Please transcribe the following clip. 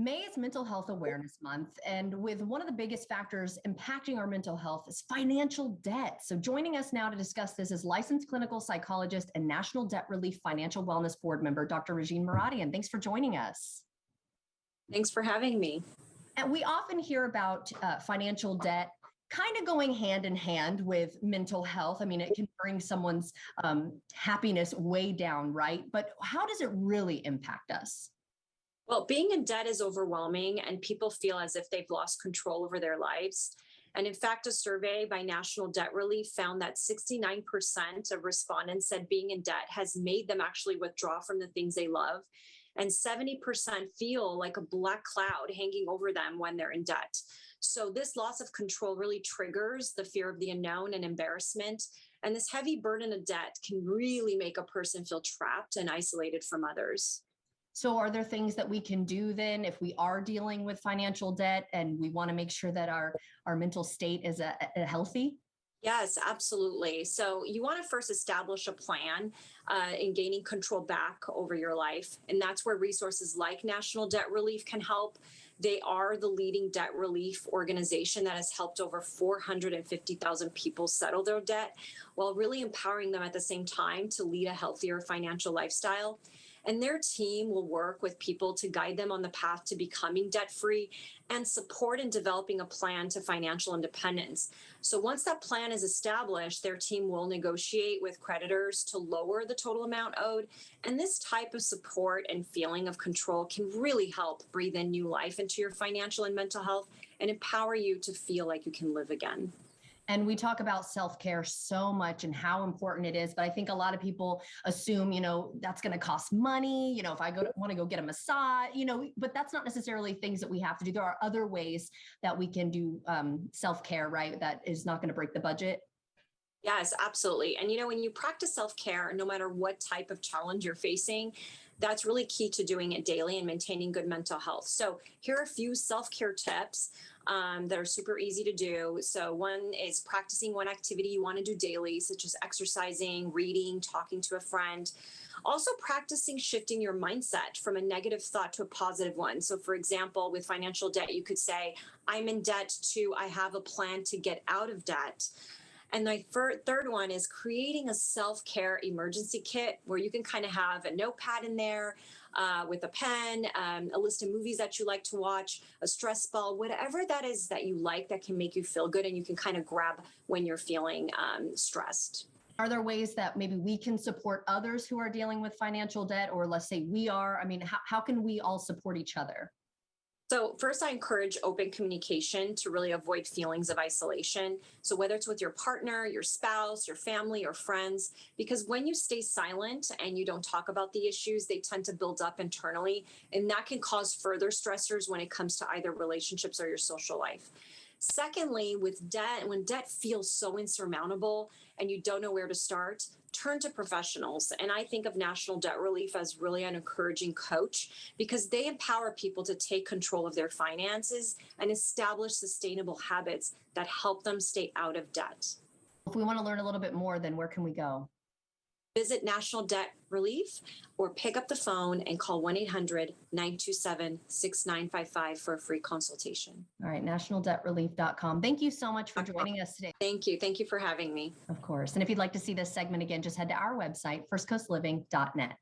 May is Mental Health Awareness Month, and with one of the biggest factors impacting our mental health is financial debt. So joining us now to discuss this is licensed clinical psychologist and National Debt Relief Financial Wellness Board member, Dr. Regine Muradian. Thanks for joining us. Thanks for having me. And we often hear about financial debt kind of going hand in hand with mental health. I mean, it can bring someone's happiness way down, right? But how does it really impact us? Well, being in debt is overwhelming and people feel as if they've lost control over their lives. And in fact, a survey by National Debt Relief found that 69% of respondents said being in debt has made them actually withdraw from the things they love. And 70% feel like a black cloud hanging over them when they're in debt. So this loss of control really triggers the fear of the unknown and embarrassment. And this heavy burden of debt can really make a person feel trapped and isolated from others. So are there things that we can do then if we are dealing with financial debt and we want to make sure that our mental state is healthy? Yes, absolutely. So you want to first establish a plan in gaining control back over your life. And that's where resources like National Debt Relief can help. They are the leading debt relief organization that has helped over 450,000 people settle their debt while really empowering them at the same time to lead a healthier financial lifestyle. And their team will work with people to guide them on the path to becoming debt-free and support in developing a plan to financial independence. So once that plan is established, their team will negotiate with creditors to lower the total amount owed. And this type of support and feeling of control can really help breathe in new life into your financial and mental health and empower you to feel like you can live again. And we talk about self-care so much and how important it is. But I think a lot of people assume, that's going to cost money. If I want to go get a massage, but that's not necessarily things that we have to do. There are other ways that we can do self-care, right? That is not going to break the budget. Yes, absolutely. And when you practice self-care, no matter what type of challenge you're facing, that's really key to doing it daily and maintaining good mental health. So here are a few self-care tips that are super easy to do. So one is practicing one activity you want to do daily, such as exercising, reading, talking to a friend. Also practicing shifting your mindset from a negative thought to a positive one. So for example, with financial debt, you could say, I'm in debt to, I have a plan to get out of debt. And the third one is creating a self-care emergency kit where you can kind of have a notepad in there with a pen, a list of movies that you like to watch, a stress ball, whatever that is that you like that can make you feel good and you can kind of grab when you're feeling stressed. Are there ways that maybe we can support others who are dealing with financial debt, or let's say we are? I mean, how can we all support each other? So first, I encourage open communication to really avoid feelings of isolation. So whether it's with your partner, your spouse, your family, or friends, because when you stay silent and you don't talk about the issues, they tend to build up internally, and that can cause further stressors when it comes to either relationships or your social life. Secondly, with debt, when debt feels so insurmountable and you don't know where to start, turn to professionals. And I think of National Debt Relief as really an encouraging coach because they empower people to take control of their finances and establish sustainable habits that help them stay out of debt. If we want to learn a little bit more, then where can we go? Visit National Debt Relief or pick up the phone and call 1-800-927-6955 for a free consultation. All right, nationaldebtrelief.com. Thank you so much for joining us today. Thank you. Thank you for having me. Of course. And if you'd like to see this segment again, just head to our website, firstcoastliving.net.